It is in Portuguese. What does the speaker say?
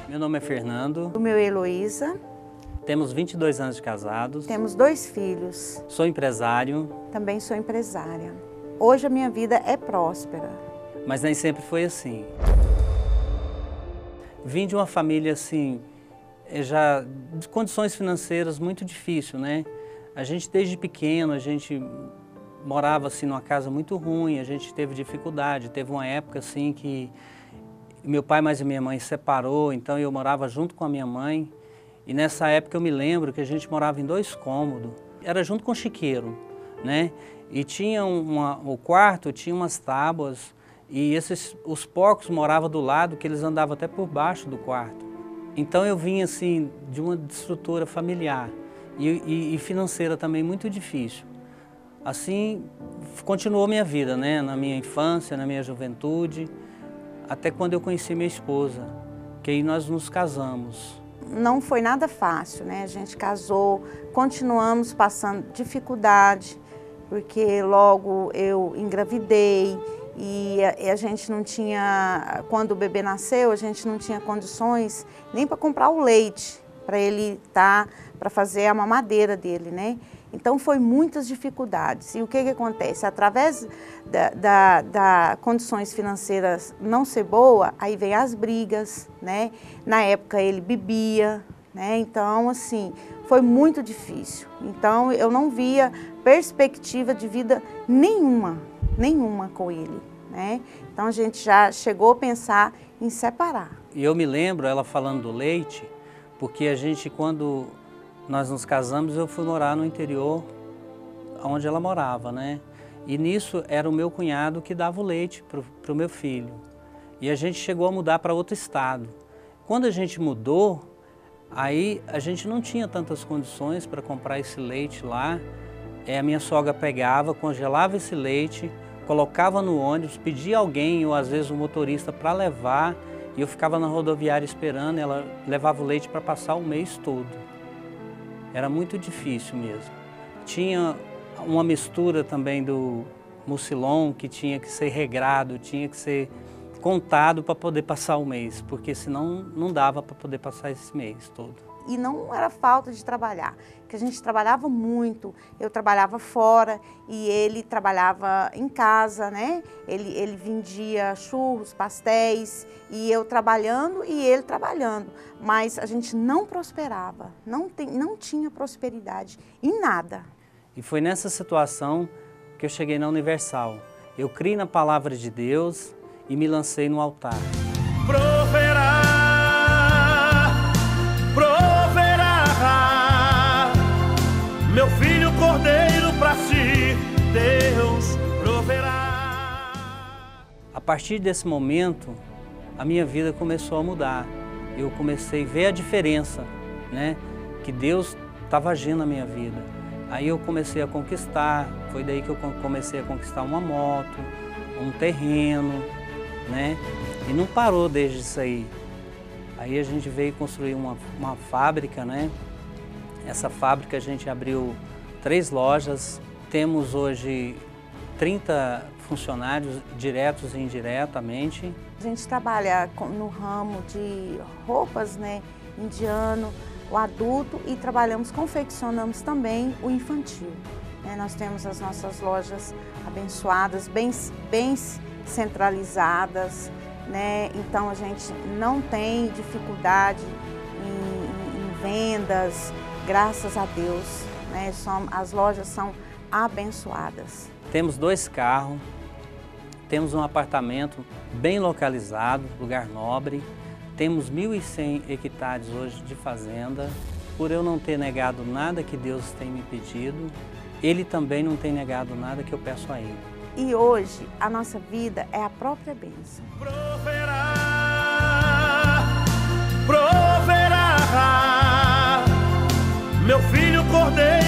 Meu nome é Fernando. O meu é Heloísa. Temos 22 anos de casados. Temos 2 filhos. Sou empresário. Também sou empresária. Hoje a minha vida é próspera. Mas nem sempre foi assim. Vim de uma família assim, já de condições financeiras muito difíceis, né? A gente desde pequeno, a gente morava assim numa casa muito ruim, a gente teve dificuldade. Teve uma época assim que meu pai mais a minha mãe separou, então eu morava junto com a minha mãe. E nessa época eu me lembro que a gente morava em 2 cômodos. Era junto com o chiqueiro, né? E tinha o quarto tinha umas tábuas e os porcos moravam do lado, que eles andavam até por baixo do quarto. Então eu vim assim de uma estrutura familiar e financeira também muito difícil. Assim continuou minha vida, né? Na minha infância, na minha juventude, até quando eu conheci minha esposa, que aí nós nos casamos. Não foi nada fácil, né? A gente casou, continuamos passando dificuldade, porque logo eu engravidei e a gente não tinha, quando o bebê nasceu, a gente não tinha condições nem para comprar o leite, para ele para fazer a mamadeira dele, né? Então foi muitas dificuldades. E o que acontece? Através da condições financeiras não ser boa, aí vem as brigas, né? Na época ele bebia, né? Então assim, foi muito difícil. Então eu não via perspectiva de vida nenhuma com ele, né? Então a gente já chegou a pensar em separar. E eu me lembro ela falando do leite, porque a gente quando nós nos casamos, eu fui morar no interior, onde ela morava, né? E nisso era o meu cunhado que dava o leite para o meu filho. E a gente chegou a mudar para outro estado. Quando a gente mudou, aí a gente não tinha tantas condições para comprar esse leite lá. A minha sogra pegava, congelava esse leite, colocava no ônibus, pedia alguém, ou às vezes um motorista para levar, e eu ficava na rodoviária esperando, ela levava o leite para passar o mês todo. Era muito difícil mesmo. Tinha uma mistura também do mucilon que tinha que ser regrado, tinha que ser contado para poder passar o mês, porque senão não dava para poder passar esse mês todo. E não era falta de trabalhar, porque a gente trabalhava muito, eu trabalhava fora e ele trabalhava em casa, né? Ele vendia churros, pastéis, e eu trabalhando e ele trabalhando. Mas a gente não prosperava, não tinha prosperidade em nada. E foi nessa situação que eu cheguei na Universal. Eu criei na palavra de Deus e me lancei no altar. Proverá, meu filho cordeiro para si, Deus proverá. A partir desse momento, a minha vida começou a mudar. Eu comecei a ver a diferença, né? Que Deus estava agindo na minha vida. Aí eu comecei a conquistar, foi daí que eu comecei a conquistar uma moto, um terreno, né? E não parou desde isso aí. Aí a gente veio construir uma fábrica, né? Essa fábrica a gente abriu 3 lojas, temos hoje 30 funcionários diretos e indiretamente. A gente trabalha no ramo de roupas, né, indiano, o adulto, e confeccionamos também o infantil. Nós temos as nossas lojas abençoadas, bem centralizadas, né? Então a gente não tem dificuldade em vendas, graças a Deus, né? As lojas são abençoadas. Temos 2 carros, temos um apartamento bem localizado, lugar nobre, temos 1.100 hectares hoje de fazenda. Por eu não ter negado nada que Deus tem me pedido, Ele também não tem negado nada que eu peço a Ele. E hoje a nossa vida é a própria bênção. Proverá, meu filho cordeiro.